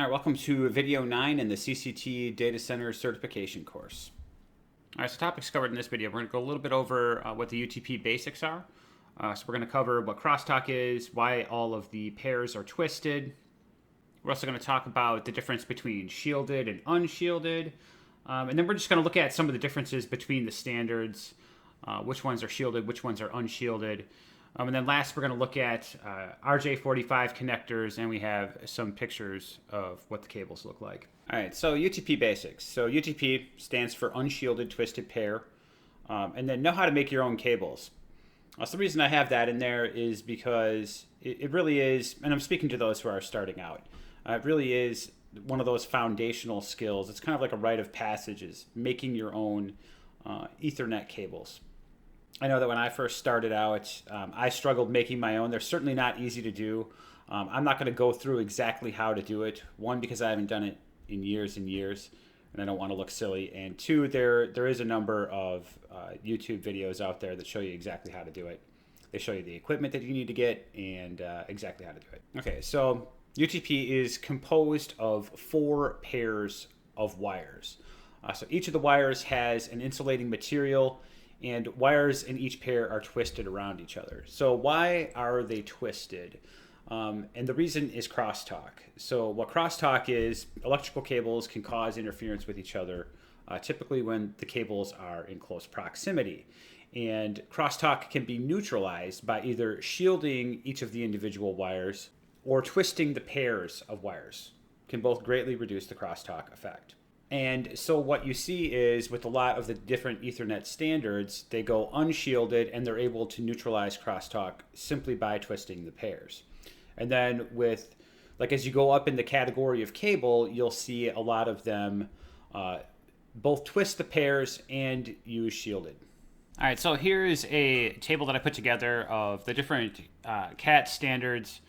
All right, welcome to video 9 in the CCT Data Center Certification course. All right, so topics covered in this video. We're going to go a little bit over what the UTP Basics are. So we're going to cover what crosstalk is, why all of the pairs are twisted. We're also going to talk about the difference between shielded and unshielded. And then we're just going to look at some of the differences between the standards, which ones are shielded, which ones are unshielded. And then last, we're going to look at RJ45 connectors, and we have some pictures of what the cables look like. All right, so UTP Basics. So UTP stands for Unshielded Twisted Pair. And then know how to make your own cables. So the reason I have that in there is because it really is, and I'm speaking to those who are starting out, it really is one of those foundational skills. It's kind of like a rite of passage, is making your own Ethernet cables. I know that when I first started out, I struggled making my own. They're certainly not easy to do. I'm not going to go through exactly how to do it. One, because I haven't done it in years and years, and I don't want to look silly. And two, there is a number of YouTube videos out there that show you exactly how to do it. They show you the equipment that you need to get and exactly how to do it. Okay, so UTP is composed of 4 pairs of wires. So each of the wires has an insulating material, and wires in each pair are twisted around each other. So why are they twisted? And the reason is crosstalk. So what crosstalk is, electrical cables can cause interference with each other, typically when the cables are in close proximity. And crosstalk can be neutralized by either shielding each of the individual wires or twisting the pairs of wires. Can both greatly reduce the crosstalk effect. And so what you see is with a lot of the different Ethernet standards, they go unshielded and they're able to neutralize crosstalk simply by twisting the pairs. And then with, like, as you go up in the category of cable, you'll see a lot of them both twist the pairs and use shielded. All right, so here's a table that I put together of the different CAT standards,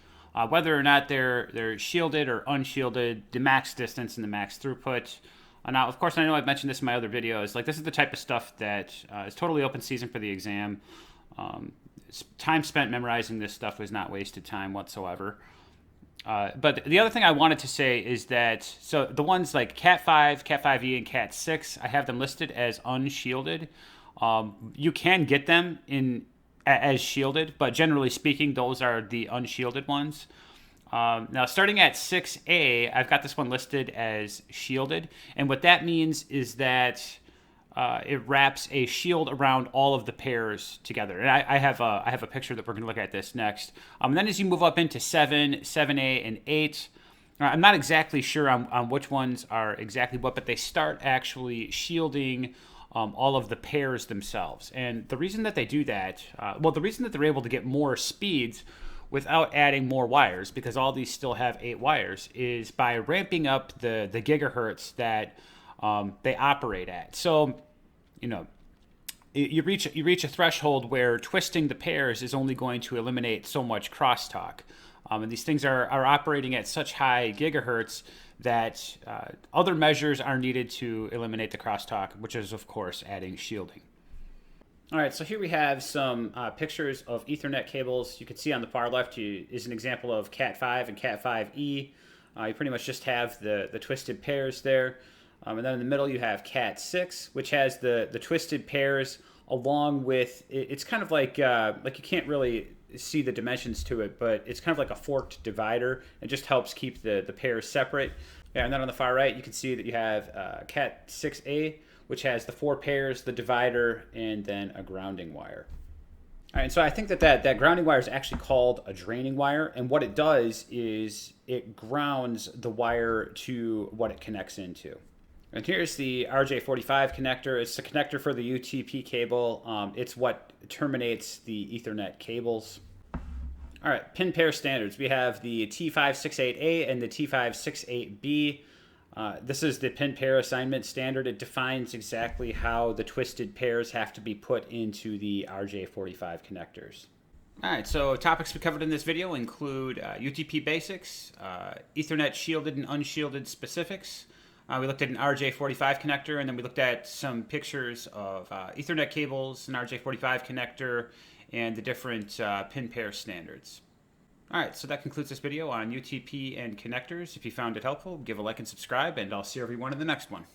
whether or not they're shielded or unshielded, the max distance and the max throughput. Now, of course, I know I've mentioned this in my other videos. Like, this is the type of stuff that is totally open season for the exam. Time spent memorizing this stuff was not wasted time whatsoever. But the other thing I wanted to say is that, so the ones like Cat 5, Cat 5e, and Cat 6, I have them listed as unshielded. You can get them as shielded, but generally speaking, those are the unshielded ones. Now, starting at 6A, I've got this one listed as shielded. And what that means is that it wraps a shield around all of the pairs together. And I have a picture that we're going to look at this next. And then as you move up into 7, 7A, and 8, I'm not exactly sure on which ones are exactly what, but they start actually shielding all of the pairs themselves. And the reason that they do that, the reason that they're able to get more speeds without adding more wires, because all these still have 8 wires, is by ramping up the gigahertz that they operate at. So, you know, you reach a threshold where twisting the pairs is only going to eliminate so much crosstalk. And these things are operating at such high gigahertz that other measures are needed to eliminate the crosstalk, which is, of course, adding shielding. All right, so here we have some pictures of Ethernet cables. You can see on the far left is an example of Cat 5 and Cat 5e. You pretty much just have the twisted pairs there. And then in the middle you have Cat 6, which has the twisted pairs along with, it's kind of like you can't really see the dimensions to it, but it's kind of like a forked divider. It just helps keep the pairs separate. Yeah, and then on the far right you can see that you have Cat 6a, which has the 4 pairs, the divider, and then a grounding wire. All right, and so I think that grounding wire is actually called a draining wire, and what it does is it grounds the wire to what it connects into. And here's the RJ45 connector. It's the connector for the UTP cable. It's what terminates the Ethernet cables. All right, pin pair standards. We have the T568A and the T568B. This is the pin pair assignment standard. It defines exactly how the twisted pairs have to be put into the RJ45 connectors. All right, so topics we covered in this video include UTP basics, Ethernet shielded and unshielded specifics. We looked at an RJ45 connector, and then we looked at some pictures of Ethernet cables, an RJ45 connector, and the different pin pair standards. All right, so that concludes this video on UTP and connectors. If you found it helpful, give a like and subscribe, and I'll see everyone in the next one.